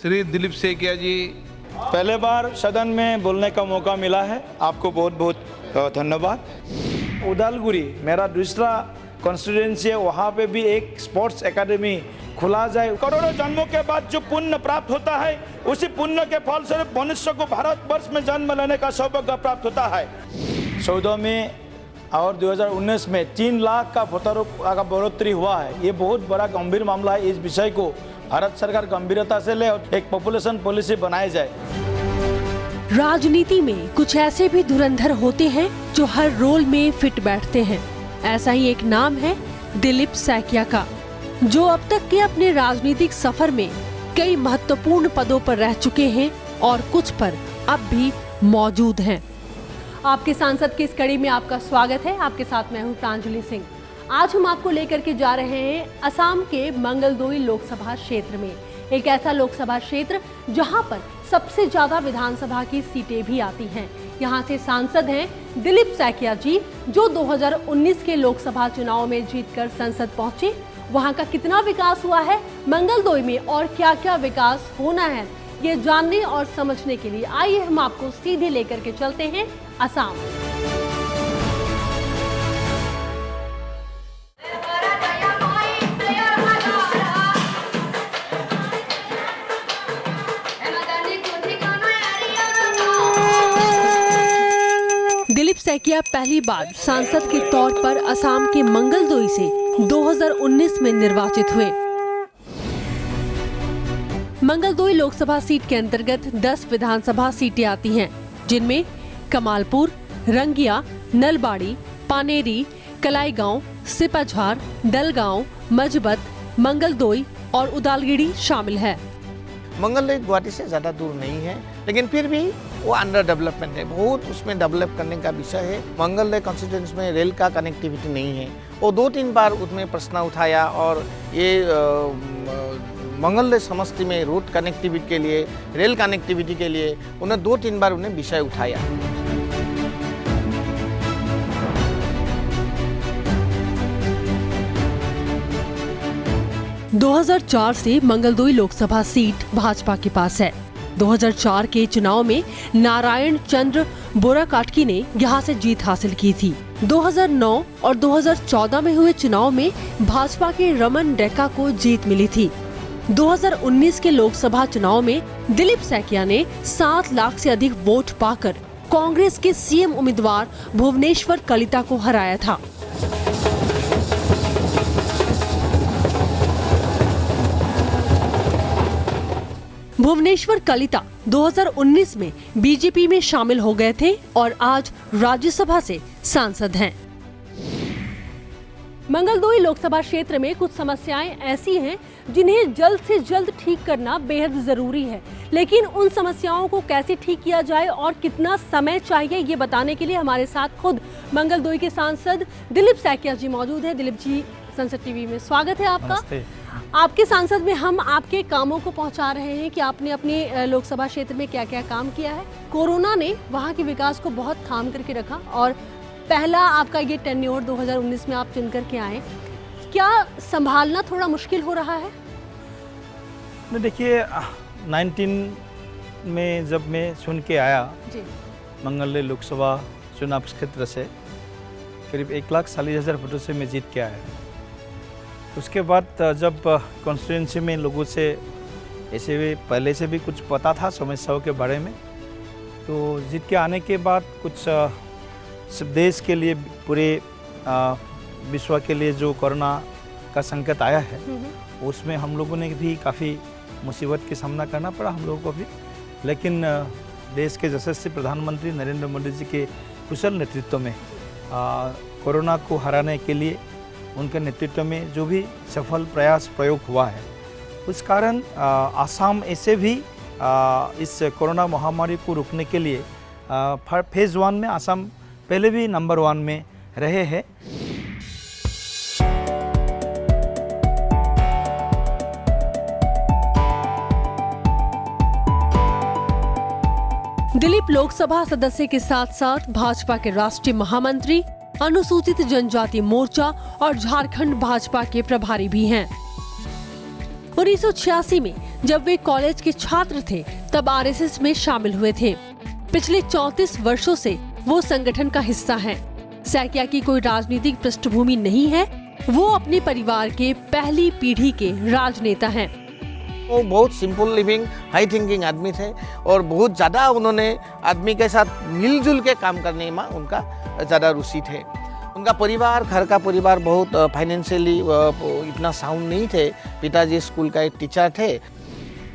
श्री दिलीप सैकिया जी, पहले बार सदन में बोलने का मौका मिला है, आपको बहुत बहुत धन्यवाद। उदालगुरी मेरा दूसरा कॉन्स्टिट्यूएंसी है, वहाँ पे भी एक स्पोर्ट्स एकेडमी खुला जाए। करोड़ों जन्मों के बाद जो पुण्य प्राप्त होता है, उसी पुण्य के फलस्वरूप मनुष्य को भारतवर्ष में जन्म लेने का सौभाग्य प्राप्त होता है। 14 में और 2019 में 3 लाख का का बढ़ोतरी हुआ है। ये बहुत बड़ा गंभीर मामला है। इस विषय को भारत सरकार गंभीरता से ले और एक पॉपुलेशन पॉलिसी बनाई जाए। राजनीति में कुछ ऐसे भी धुरंधर होते हैं जो हर रोल में फिट बैठते हैं। ऐसा ही एक नाम है दिलीप सैकिया का, जो अब तक के अपने राजनीतिक सफर में कई महत्वपूर्ण पदों पर रह चुके हैं और कुछ पर अब भी मौजूद हैं। आपके सांसद की इस कड़ी में आपका स्वागत है। आपके साथ मैं हूं प्रांजलि सिंह। आज हम आपको लेकर के जा रहे हैं असम के मंगलदोई लोकसभा क्षेत्र में, एक ऐसा लोकसभा क्षेत्र जहां पर सबसे ज्यादा विधानसभा की सीटें भी आती हैं। यहाँ से सांसद हैं दिलीप सैकिया जी, जो 2019 के लोकसभा चुनाव में जीतकर संसद पहुंचे। वहां का कितना विकास हुआ है मंगलदोई में और क्या क्या विकास होना है, ये जानने और समझने के लिए आइए हम आपको सीधे लेकर के चलते हैं असम। दिलीप सैकिया पहली बार सांसद के तौर पर असम के मंगलदोई से 2019 में निर्वाचित हुए। मंगलदोई लोकसभा सीट के अंतर्गत 10 विधानसभा सीटें आती हैं, जिनमें कमालपुर, रंगिया, नलबाड़ी, पानेरी, कलाईगांव, सिपाझार, दलगांव, मजबत, मंगलदोई और उदालगिरी शामिल है। मंगलदोई गुवाहाटी से ज़्यादा दूर नहीं है, लेकिन फिर भी वो अंडर डेवलपमेंट है, बहुत उसमें डेवलप करने का विषय है। मंगलदोई कॉन्स्टिट्यूएंसी में रेल का कनेक्टिविटी नहीं है। वो 2-3 बार उसमें प्रश्न उठाया और ये मंगलदोई समष्टि में रोड कनेक्टिविटी के लिए, रेल कनेक्टिविटी के लिए उन्हें 2-3 बार उन्हें विषय उठाया। – 2004 से मंगलदोई लोकसभा सीट भाजपा के पास है। 2004 के चुनाव में नारायण चंद्र बोराकाटकी ने यहां से जीत हासिल की थी। 2009 और 2014 में हुए चुनाव में भाजपा के रमन डेका को जीत मिली थी। 2019 के लोकसभा चुनाव में दिलीप सैकिया ने 7 लाख से अधिक वोट पाकर कांग्रेस के सीएम उम्मीदवार भुवनेश्वर कलिता को हराया था। भुवनेश्वर कलिता 2019 में बीजेपी में शामिल हो गए थे और आज राज्यसभा से सांसद हैं। मंगलदोई लोकसभा क्षेत्र में कुछ समस्याएं ऐसी हैं जिन्हें जल्द से जल्द ठीक करना बेहद जरूरी है, लेकिन उन समस्याओं को कैसे ठीक किया जाए और कितना समय चाहिए, ये बताने के लिए हमारे साथ खुद मंगलदोई के सांसद दिलीप सैकिया जी मौजूद हैं। दिलीप जी, संसद टीवी में स्वागत है आपका। आपके सांसद में हम आपके कामों को पहुंचा रहे हैं कि आपने अपने लोकसभा क्षेत्र में क्या क्या काम किया है। कोरोना ने वहां के विकास को बहुत थाम करके रखा और पहला आपका ये टेन्योर 2019 में आप चुन करके आए। क्या संभालना थोड़ा मुश्किल हो रहा है? देखिए, 19 में जब मैं चुन के आया मंगलदोई लोकसभा चुनाव क्षेत्र से, करीब 1,40,000 वोटों से मैं जीत के आया। उसके बाद जब कॉन्स्टिट्यूएंसी में लोगों से ऐसे भी पहले से भी कुछ पता था समस्याओं के बारे में, तो जीत के आने के बाद कुछ देश के लिए, पूरे विश्व के लिए जो कोरोना का संकट आया है, उसमें हम लोगों ने भी काफ़ी मुसीबत का सामना करना पड़ा हम लोगों को भी। लेकिन देश के यशस्वी प्रधानमंत्री नरेंद्र मोदी जी के कुशल नेतृत्व में कोरोना को हराने के लिए उनके नेतृत्व में जो भी सफल प्रयोग हुआ है, उस कारण असम ऐसे भी इस कोरोना महामारी को रोकने के लिए फेज़ 1 में असम पहले भी नंबर 1 में रहे हैं। दिलीप लोकसभा सदस्य के साथ साथ भाजपा के राष्ट्रीय महामंत्री, अनुसूचित जनजाति मोर्चा और झारखंड भाजपा के प्रभारी भी हैं। 1986 में जब वे कॉलेज के छात्र थे तब आरएसएस में शामिल हुए थे। पिछले 34 वर्षों से वो संगठन का हिस्सा हैं। सैकिया की कोई राजनीतिक पृष्ठभूमि नहीं है, वो अपने परिवार के पहली पीढ़ी के राजनेता हैं। वो बहुत सिंपल लिविंग, हाई थिंकिंग आदमी थे और बहुत ज़्यादा उन्होंने आदमी के साथ मिलजुल के काम करने में उनका ज़्यादा रुचि थे। उनका परिवार, घर का परिवार बहुत फाइनेंशियली इतना साउंड नहीं थे। पिताजी स्कूल का एक टीचर थे।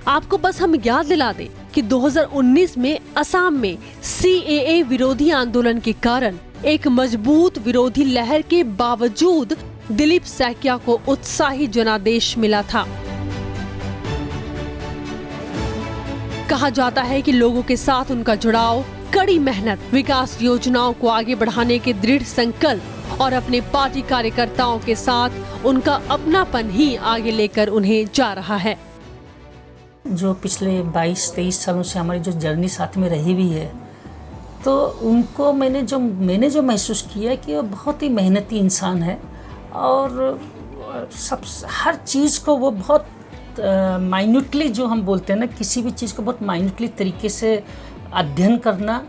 आपको बस हम याद दिला दें कि 2019 में असम में CAA विरोधी आंदोलन के कारण एक मजबूत विरोधी लहर के बावजूद दिलीप सैकिया को उत्साही जनादेश मिला था। कहा जाता है कि लोगों के साथ उनका जुड़ाव, कड़ी मेहनत, विकास योजनाओं को आगे बढ़ाने के दृढ़ संकल्प और अपने पार्टी कार्यकर्ताओं के साथ उनका अपनापन ही आगे लेकर उन्हें जा रहा है। जो पिछले 22-23 सालों से हमारी जो जर्नी साथ में रही हुई है, तो उनको मैंने जो महसूस किया कि वो बहुत ही मेहनती इंसान है और हर चीज़ को वो बहुत माइन्यूटली, जो हम बोलते हैं ना, किसी भी चीज़ को बहुत माइन्यूटली तरीके से अध्ययन करना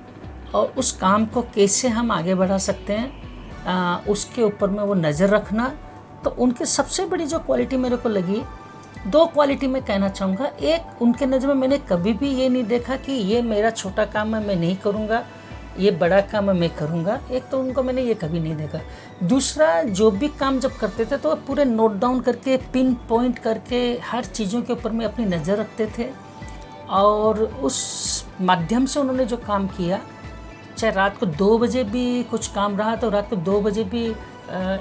और उस काम को कैसे हम आगे बढ़ा सकते हैं उसके ऊपर में वो नज़र रखना। तो उनकी सबसे बड़ी जो क्वालिटी मेरे को लगी, 2 क्वालिटी मैं कहना चाहूँगा। एक, उनके नज़र में मैंने कभी भी ये नहीं देखा कि ये मेरा छोटा काम है मैं नहीं करूँगा, ये बड़ा काम है मैं करूँगा। एक तो उनको मैंने ये कभी नहीं देखा। दूसरा, जो भी काम जब करते थे तो पूरे नोट डाउन करके, पिन पॉइंट करके हर चीज़ों के ऊपर में अपनी नज़र रखते थे और उस माध्यम से उन्होंने जो काम किया, चाहे रात को 2 बजे भी कुछ काम रहा तो रात को 2 बजे भी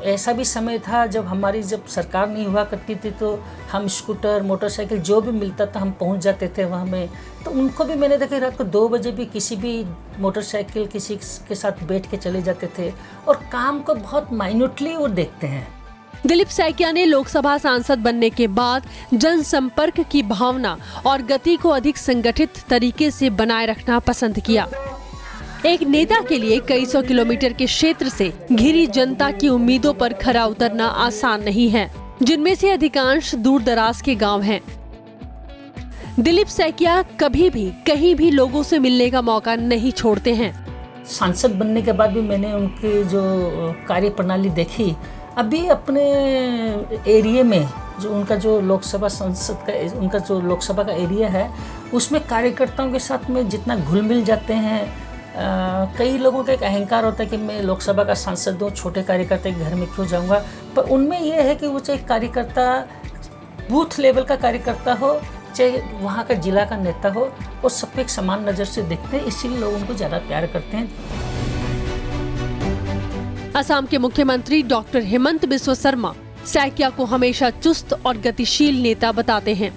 ऐसा भी समय था जब सरकार नहीं हुआ करती थी तो हम स्कूटर, मोटरसाइकिल जो भी मिलता था हम पहुंच जाते थे वहाँ में। तो उनको भी मैंने देखा रात को 2 बजे भी किसी भी मोटरसाइकिल किसी के साथ बैठ के चले जाते थे और काम को बहुत माइन्यूटली वो देखते हैं। दिलीप सैकिया ने लोकसभा सांसद बनने के बाद जनसंपर्क की भावना और गति को अधिक संगठित तरीके से बनाए रखना पसंद किया। एक नेता के लिए कई सौ किलोमीटर के क्षेत्र से घिरी जनता की उम्मीदों पर खरा उतरना आसान नहीं है, जिनमें से अधिकांश दूर दराज के गांव हैं। दिलीप सैकिया कभी भी कहीं भी लोगों से मिलने का मौका नहीं छोड़ते हैं। सांसद बनने के बाद भी मैंने उनकी जो कार्य प्रणाली देखी, अभी अपने एरिया में जो उनका जो लोकसभा संसद का उनका जो लोकसभा का एरिया है, उसमें कार्यकर्ताओं के साथ में जितना घुल मिल जाते हैं। कई लोगों का एक अहंकार होता है कि मैं लोकसभा का सांसद हूँ, छोटे कार्यकर्ता के घर में क्यों जाऊँगा, पर उनमें यह है कि वो चाहे कार्यकर्ता बूथ लेवल का कार्यकर्ता हो, चाहे वहाँ का जिला का नेता हो, वो सबको एक समान नज़र से देखते हैं, इसीलिए लोग उनको ज़्यादा प्यार करते हैं। असम के मुख्यमंत्री डॉक्टर हेमंत बिस्वा शर्मा सैकिया को हमेशा चुस्त और गतिशील नेता बताते हैं।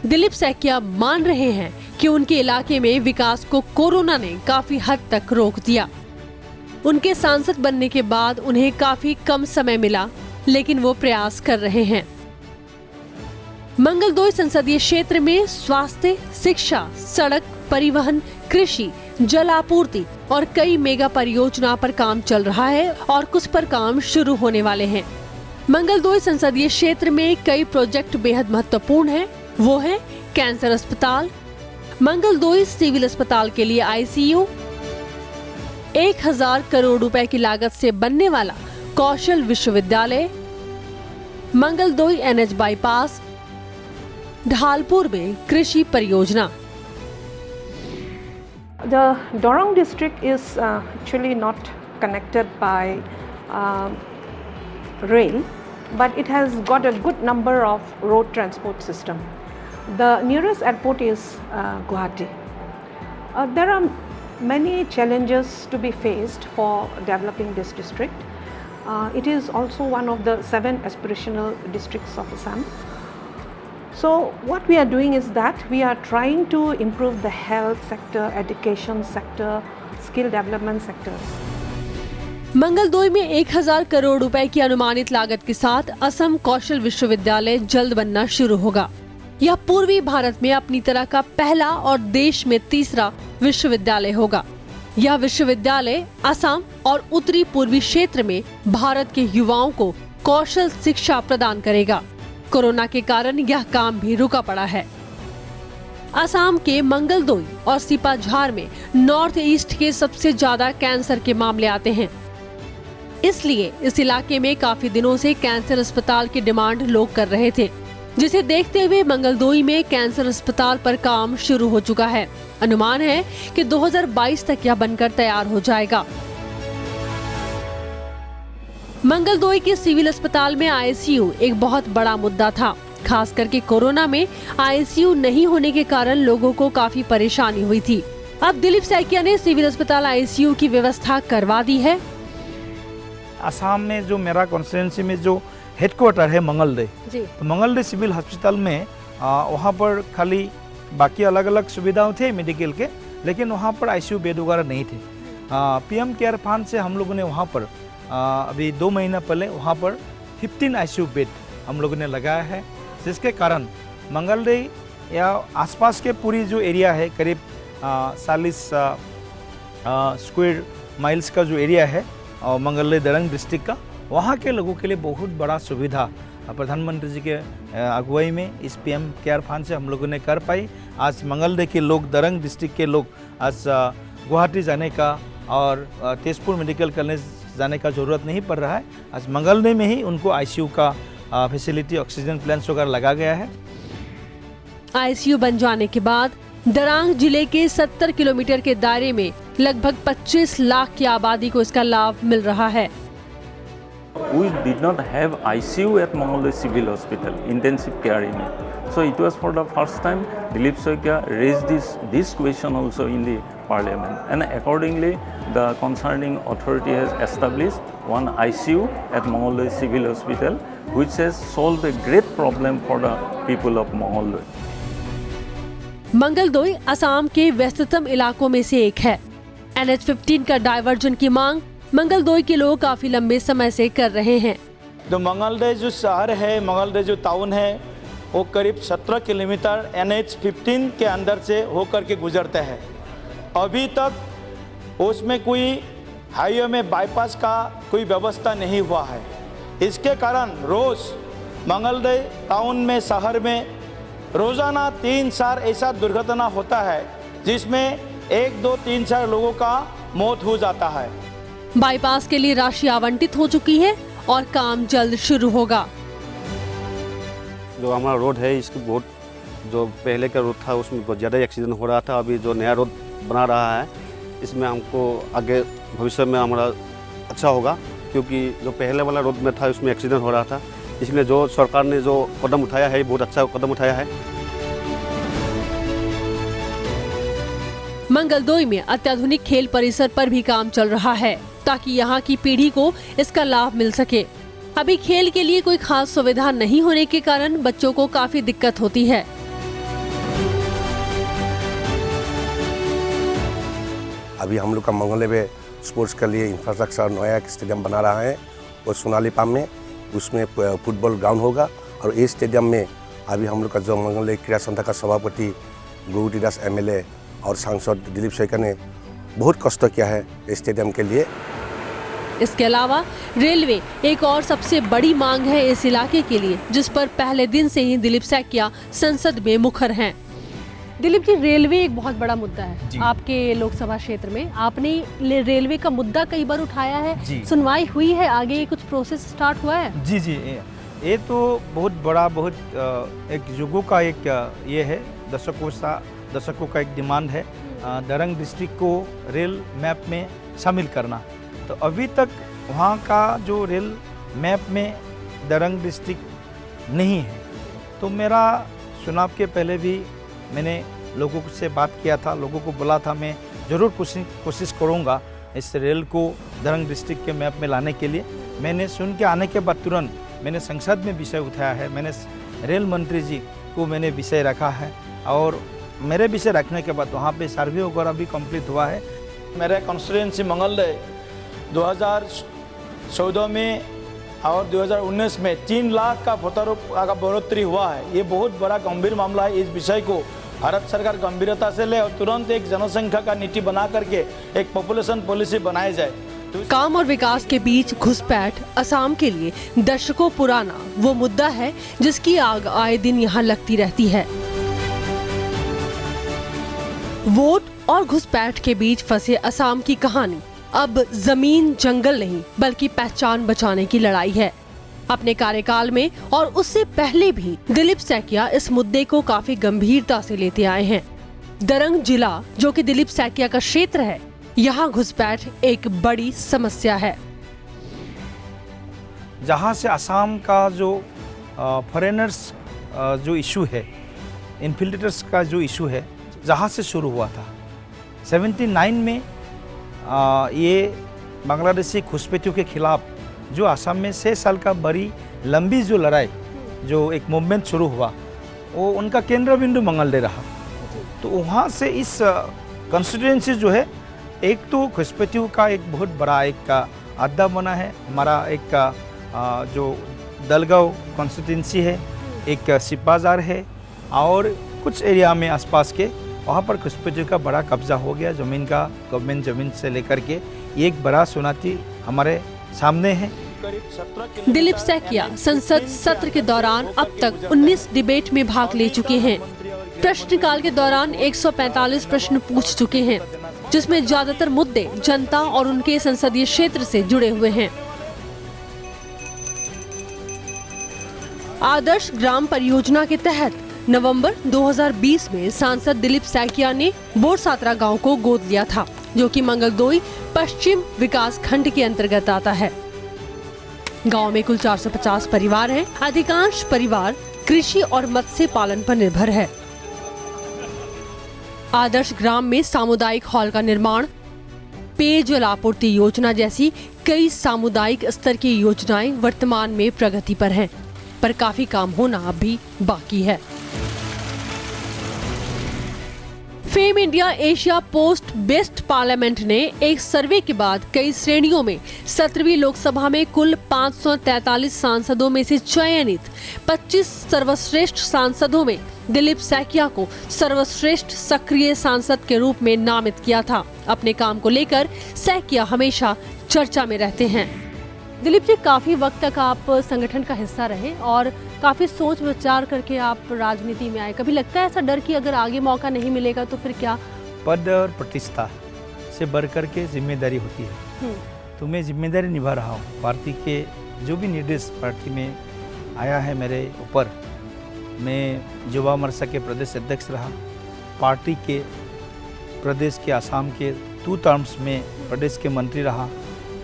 दिलीप सैकिया मान रहे हैं कि उनके इलाके में विकास को कोरोना ने काफी हद तक रोक दिया। उनके सांसद बनने के बाद उन्हें काफी कम समय मिला, लेकिन वो प्रयास कर रहे हैं। मंगलदोई संसदीय क्षेत्र में स्वास्थ्य, शिक्षा, सड़क, परिवहन, कृषि, जल आपूर्ति और कई मेगा परियोजना पर काम चल रहा है और कुछ पर काम शुरू होने वाले हैं। मंगलदोई संसदीय क्षेत्र में कई प्रोजेक्ट बेहद महत्वपूर्ण हैं। वो है कैंसर अस्पताल, मंगलदोई सिविल अस्पताल के लिए ICU, 1000 करोड़ रुपए की लागत से बनने वाला कौशल विश्वविद्यालय, मंगलदोई NH बाईपास, ढालपुर में कृषि परियोजना। The Dorong district is actually not connected by rail, but it has got a good number of road transport system. The nearest airport is Guwahati. There are many challenges to be faced for developing this district. It is also one of the 7 aspirational districts of Assam. So what we are doing is that we are trying to improve the health sector, education sector, skill development sectors. Mangaldoi में 1000 करोड़ रुपए की अनुमानित लागत के साथ असम कौशल विश्वविद्यालय जल्द बनना शुरू होगा। यह पूर्वी भारत में अपनी तरह का पहला और देश में तीसरा विश्वविद्यालय होगा। यह विश्वविद्यालय असम और उत्तरी पूर्वी क्षेत्र में भारत के युवाओं को कौशल शिक्षा प्रदान करेगा। कोरोना के कारण यह काम भी रुका पड़ा है। असम के मंगलदोई और सिपाझार में नॉर्थ ईस्ट के सबसे ज्यादा कैंसर के मामले आते हैं। इसलिए इस इलाके में काफी दिनों से कैंसर अस्पताल की डिमांड लोग कर रहे थे, जिसे देखते हुए मंगलदोई में कैंसर अस्पताल पर काम शुरू हो चुका है। अनुमान है कि 2022 तक यह बनकर तैयार हो जाएगा। मंगलदोई के सिविल अस्पताल में आईसीयू एक बहुत बड़ा मुद्दा था। खास करके कोरोना में आईसीयू नहीं होने के कारण लोगों को काफी परेशानी हुई थी। अब दिलीप सैकिया ने सिविल अस्पताल आईसीयू की व्यवस्था करवा दी है। असम में जो मेरा कॉन्स्टिट्यूंसी में जो हेडक्वार्टर है मंगलदोई, तो मंगलदोई सिविल हॉस्पिटल में वहाँ पर खाली बाकी अलग अलग सुविधाएं थे मेडिकल के, लेकिन वहाँ पर आईसीयू बेड वगैरह नहीं थे। पीएम केयर फंड से हम लोगों ने वहाँ पर अभी 2 महीना पहले वहाँ पर 15 आईसीयू बेड हम लोगों ने लगाया है, जिसके कारण मंगलदोई या आसपास के पूरी जो एरिया है करीब 40 स्क्वायर माइल्स का जो एरिया है और मंगलदोई दरंग डिस्ट्रिक्ट का, वहाँ के लोगों के लिए बहुत बड़ा सुविधा प्रधानमंत्री जी के अगुवाई में इस पीएम केयर फंड से हम लोगों ने कर पाई। आज मंगलदोई के लोग, दरंग डिस्ट्रिक्ट के लोग आज गुवाहाटी जाने का और तेजपुर मेडिकल कॉलेज जाने का ज़रूरत नहीं पड़ रहा है। आज मंगलदोई में ही उनको आईसीयू का फैसिलिटी, ऑक्सीजन प्लांट्स वगैरह लगा गया है। आईसीयू बन जाने के बाद दरांग जिले के 70 किलोमीटर के दायरे में लगभग 25 लाख की आबादी को इसका लाभ मिल रहा है। We did not have ICU at Mongoloi Civil Hospital, intensive care unit. So it was for the first time Dilip Saikia raised this question also in the parliament, and accordingly the concerning authority has established one ICU at Mongoloi Civil Hospital, which has solved a great problem for the people of Mongoloi. Mangaldoi Assam के व्यस्ततम इलाकों में से एक है। NH-15 का diversion की मांग मंगलदोई के लोग काफी लंबे समय से कर रहे हैं। तो मंगलदोई जो शहर है, मंगलदोई जो टाउन है, वो करीब 17 किलोमीटर NH-15 के अंदर से होकर के गुजरता है। अभी तक उसमें कोई हाईवे में बाईपास का कोई व्यवस्था नहीं हुआ है। इसके कारण रोज़ मंगलदोई टाउन में, शहर में रोज़ाना 3-4 ऐसा दुर्घटना होता है जिसमें 1, 2, 3, 4 लोगों का मौत हो जाता है। बाईपास के लिए राशि आवंटित हो चुकी है और काम जल्द शुरू होगा। जो हमारा रोड है, इसको बहुत, जो पहले का रोड था उसमें बहुत ज़्यादा एक्सीडेंट हो रहा था। अभी जो नया रोड बना रहा है, इसमें हमको आगे भविष्य में हमारा अच्छा होगा, क्योंकि जो पहले वाला रोड में था उसमें एक्सीडेंट हो रहा था। इसलिए जो सरकार ने जो कदम उठाया है, बहुत अच्छा कदम उठाया है। मंगलदोई में अत्याधुनिक खेल परिसर पर भी काम चल रहा है, ताकि यहाँ की पीढ़ी को इसका लाभ मिल सके। अभी खेल के लिए कोई खास सुविधा नहीं होने के कारण बच्चों को काफी दिक्कत होती है। अभी हम लोग का मंगलदोई में स्पोर्ट्स के लिए इंफ्रास्ट्रक्चर नया स्टेडियम बना रहा है, और सोनाली पाम में उसमें फुटबॉल ग्राउंड होगा। और इस स्टेडियम में अभी हम लोग का जो मंगलदोई क्रीड़ा संस्था का सभापति गुरुटी दास MLA और सांसद दिलीप सैकिया ने बहुत कष्ट किया है इस स्टेडियम के लिए। इसके अलावा रेलवे एक और सबसे बड़ी मांग है इस इलाके के लिए, जिस पर पहले दिन से ही दिलीप सैकिया संसद में मुखर हैं। दिलीप जी, रेलवे एक बहुत बड़ा मुद्दा है आपके लोकसभा क्षेत्र में। आपने रेलवे का मुद्दा कई बार उठाया है, सुनवाई हुई है, आगे कुछ प्रोसेस स्टार्ट हुआ है? जी, ये तो बहुत बड़ा, बहुत एक युगों का एक ये है, दशकों का एक डिमांड है दरंग डिस्ट्रिक्ट को रेल मैप में शामिल करना। तो अभी तक वहाँ का जो रेल मैप में दरंग डिस्ट्रिक्ट नहीं है। तो मेरा चुनाव के पहले भी मैंने लोगों से बात किया था, लोगों को बोला था मैं ज़रूर कोशिश करूँगा इस रेल को दरंग डिस्ट्रिक्ट के मैप में लाने के लिए। मैंने सुन के आने के बाद तुरंत मैंने संसद में विषय उठाया है, मैंने रेल मंत्री जी को मैंने विषय रखा है, और मेरे विषय रखने के बाद वहाँ पे सर्वे वगैरह भी कंप्लीट हुआ है। मेरे कॉन्स्टिट्यूंसी मंगलदोई 2014 में और 2019 में 3 लाख का का बढ़ोतरी हुआ है। ये बहुत बड़ा गंभीर मामला है। इस विषय को भारत सरकार गंभीरता से ले और तुरंत एक जनसंख्या का नीति बना करके एक पॉपुलेशन पॉलिसी बनाई जाए। काम और विकास के बीच घुसपैठ असम के लिए दशकों पुराना वो मुद्दा है जिसकी आग आए दिन यहाँ लगती रहती है। वोट और घुसपैठ के बीच फंसे असम की कहानी अब जमीन जंगल नहीं बल्कि पहचान बचाने की लड़ाई है। अपने कार्यकाल में और उससे पहले भी दिलीप सैकिया इस मुद्दे को काफी गंभीरता से लेते आए हैं। दरंग जिला जो कि दिलीप सैकिया का क्षेत्र है, यहाँ घुसपैठ एक बड़ी समस्या है। जहाँ से असम का जो फॉरेनर्स जो इशू है, इन्फिल्ट्रेटर्स का जो इशू है, जहाँ से शुरू हुआ था 79 में ये बांग्लादेशी घुसपैठियों के खिलाफ जो असम में 6 साल का बड़ी लंबी जो लड़ाई, जो एक मूवमेंट शुरू हुआ, वो उनका केंद्र बिंदु मंगलडे रहा। तो वहाँ से इस कॉन्स्टिट्यूएंसी जो है, एक तो घुसपैठियों का एक बहुत बड़ा एक अड्डा बना है। हमारा एक जो दलगांव कॉन्स्टिट्यूएंसी है, एक सिपाजार है और कुछ एरिया में आसपास के वहाँ पर घुसपैठियों का बड़ा कब्जा हो गया ज़मीन का। गवर्नमेंट ज़मीन से लेकर के ये एक बड़ा चुनौती हमारे सामने है। दिलीप सैकिया संसद सत्र के दौरान अब तक 19 डिबेट में भाग ले चुके हैं। प्रश्नकाल के दौरान 145 प्रश्न पूछ चुके हैं, जिसमें ज्यादातर मुद्दे जनता और उनके संसदीय क्षेत्र से जुड़े हुए हैं। आदर्श ग्राम परियोजना के तहत नवंबर 2020 में सांसद दिलीप सैकिया ने बोरसात्रा गांव को गोद लिया था, जो कि मंगलदोई पश्चिम विकास खंड के अंतर्गत आता है। गांव में कुल 450 परिवार हैं। अधिकांश परिवार कृषि और मत्स्य पालन पर निर्भर है। आदर्श ग्राम में सामुदायिक हॉल का निर्माण, पेयजल आपूर्ति योजना जैसी कई सामुदायिक स्तर की योजनाएं वर्तमान में प्रगति पर हैं, पर काफी काम होना अभी बाकी है। Fame India Asia post best parliament ने एक सर्वे के बाद कई श्रेणियों में 17वीं लोकसभा में कुल 543 सांसदों में से चयनित 25 सर्वश्रेष्ठ सांसदों में दिलीप सैकिया को सर्वश्रेष्ठ सक्रिय सांसद के रूप में नामित किया था। अपने काम को लेकर सैकिया हमेशा चर्चा में रहते हैं। दिलीप जी, काफी वक्त तक आप संगठन का हिस्सा रहे और काफी सोच विचार करके आप राजनीति में आए। कभी लगता है ऐसा डर कि अगर आगे मौका नहीं मिलेगा तो फिर क्या? पद और प्रतिष्ठा से बढ़कर के जिम्मेदारी होती है, तो मैं जिम्मेदारी निभा रहा हूँ। पार्टी के जो भी निर्देश पार्टी में आया है मेरे ऊपर, मैं युवा मोर्चा के प्रदेश अध्यक्ष रहा, पार्टी के प्रदेश के आसाम के 2 टर्म्स में प्रदेश के मंत्री रहा,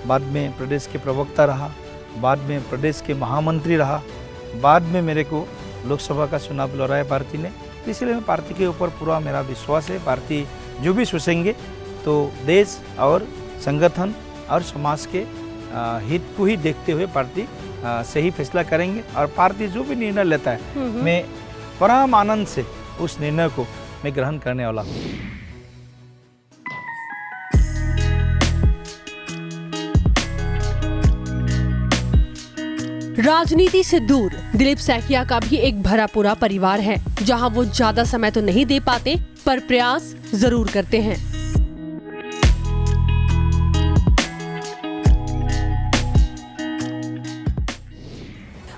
बाद में प्रदेश के प्रवक्ता रहा, बाद में प्रदेश के महामंत्री रहा, बाद में मेरे को लोकसभा का चुनाव लड़ा है पार्टी ने। तो इसलिए मैं पार्टी के ऊपर पूरा मेरा विश्वास है। पार्टी जो भी सोचेंगे तो देश और संगठन और समाज के हित को ही देखते हुए पार्टी सही फैसला करेंगे। और पार्टी जो भी निर्णय लेता है, मैं परम आनंद से उस निर्णय को मैं ग्रहण करने वाला हूँ। राजनीति से दूर दिलीप सैकिया का भी एक भरा पूरा परिवार है, जहां वो ज्यादा समय तो नहीं दे पाते पर प्रयास जरूर करते हैं।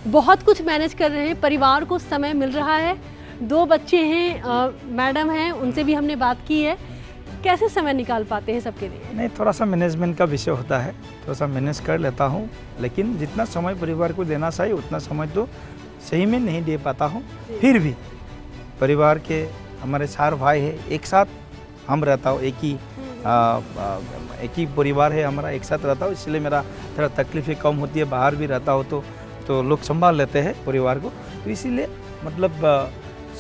बहुत कुछ मैनेज कर रहे हैं, परिवार को समय मिल रहा है। 2 बच्चे हैं, मैडम हैं, उनसे भी हमने बात की है। कैसे समय निकाल पाते हैं सबके लिए? नहीं, थोड़ा सा मैनेजमेंट का विषय होता है, थोड़ा सा मैनेज कर लेता हूँ, लेकिन जितना समय परिवार को देना चाहिए उतना समय तो सही में नहीं दे पाता हूँ। फिर भी परिवार के हमारे 4 भाई हैं, एक साथ हम रहता हूँ, एक ही परिवार है हमारा, एक साथ रहता हूँ, इसलिए मेरा थोड़ा तकलीफें कम होती है। बाहर भी रहता हो तो लोग संभाल लेते हैं परिवार को, तो इसीलिए मतलब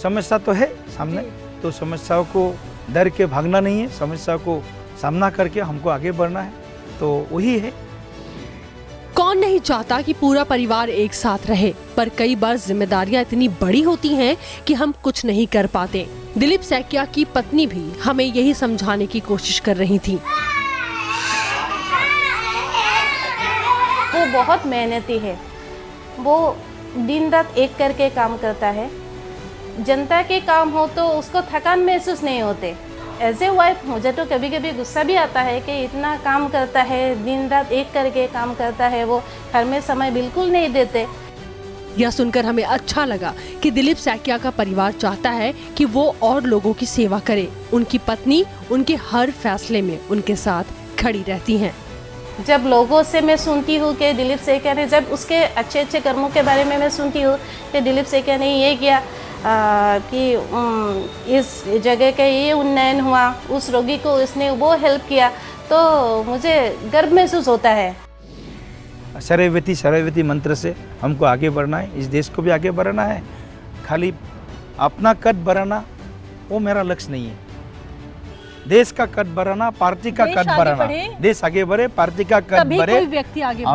समस्या तो है सामने, तो समस्याओं को डर के भागना नहीं है, समस्या को सामना करके हमको आगे बढ़ना है, तो वही है। कौन नहीं चाहता कि पूरा परिवार एक साथ रहे, पर कई बार जिम्मेदारियां इतनी बड़ी होती हैं कि हम कुछ नहीं कर पाते। दिलीप सैकिया की पत्नी भी हमें यही समझाने की कोशिश कर रही थी। वो बहुत मेहनती है, वो दिन रात एक करके काम करता है। जनता के काम हो तो उसको थकान महसूस नहीं होते। एज ए वाइफ मुझे तो कभी कभी गुस्सा भी आता है कि इतना काम करता है, दिन रात एक करके काम करता है, वो घर में समय बिल्कुल नहीं देते। यह सुनकर हमें अच्छा लगा कि दिलीप सैकिया का परिवार चाहता है कि वो और लोगों की सेवा करे। उनकी पत्नी उनके हर फैसले में उनके साथ खड़ी रहती हैं। जब लोगों से मैं सुनती हूँ कि दिलीप सैकिया ने, जब उसके अच्छे अच्छे कर्मों के बारे में मैं सुनती हूँ कि दिलीप सैकिया ने ये किया कि इस जगह का ये उन्नयन हुआ, उस रोगी को उसने वो हेल्प किया, तो मुझे गर्व महसूस होता है। सर्वव्यापी मंत्र से हमको आगे बढ़ना है, इस देश को भी आगे बढ़ाना है। खाली अपना कद बढ़ाना वो मेरा लक्ष्य नहीं है। देश का कद बढ़ाना, पार्टी का कद बढ़ाना, देश आगे बढ़े, पार्टी का कद बढ़े, व्यक्ति आगे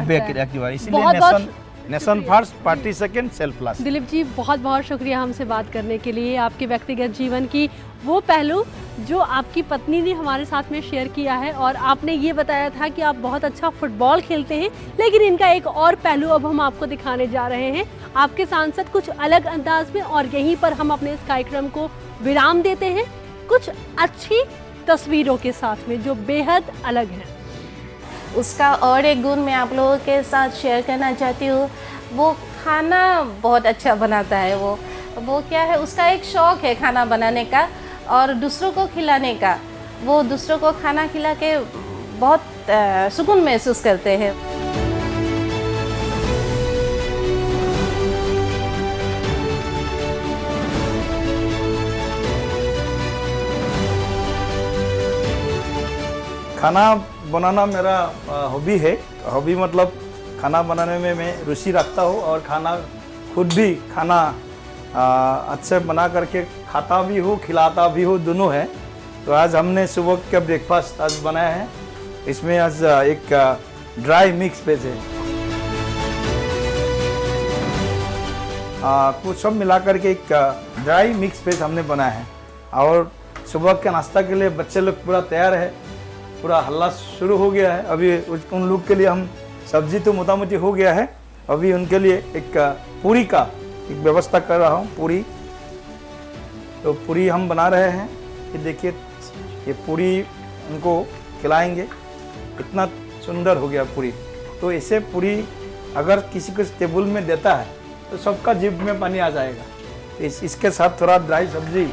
बढ़े। इसलिए nation first, party second, self last. Dilip ji, बहुत बहुत शुक्रिया हमसे बात करने के लिए। आपके व्यक्तिगत जीवन की वो पहलू जो आपकी पत्नी ने हमारे साथ में शेयर किया है, और आपने ये बताया था कि आप बहुत अच्छा फुटबॉल खेलते हैं, लेकिन इनका एक और पहलू अब हम आपको दिखाने जा रहे हैं। आपके सांसद कुछ अलग अंदाज में, और यहीं पर हम अपने इस कार्यक्रम को विराम देते हैं कुछ अच्छी तस्वीरों के साथ में जो बेहद अलग हैं। उसका और एक गुण मैं आप लोगों के साथ शेयर करना चाहती हूँ। वो खाना बहुत अच्छा बनाता है। वो क्या है, उसका एक शौक़ है खाना बनाने का और दूसरों को खिलाने का। वो दूसरों को खाना खिला के बहुत सुकून महसूस करते हैं। खाना बनाना मेरा हॉबी है। हॉबी मतलब खाना बनाने में मैं रुचि रखता हूँ, और खाना खुद भी खाना अच्छे बना करके खाता भी हूँ, खिलाता भी हूँ, दोनों है। तो आज हमने सुबह का ब्रेकफास्ट आज बनाया है। इसमें आज एक ड्राई मिक्स वेज है, कुछ सब मिला करके एक ड्राई मिक्स वेज हमने बनाया है। और सुबह के नाश्ता के लिए बच्चे लोग पूरा तैयार है, पूरा हल्ला शुरू हो गया है। अभी उन लोग के लिए हम सब्जी तो मोटा-मोटी हो गया है, अभी उनके लिए एक पूरी का एक व्यवस्था कर रहा हूँ। तो पूरी हम बना रहे हैं। ये देखिए, ये पूरी उनको खिलाएंगे। इतना सुंदर हो गया पूरी। तो ऐसे पूरी अगर किसी को टेबल में देता है तो सबका जीभ में पानी आ जाएगा। इसके साथ थोड़ा ड्राई सब्जी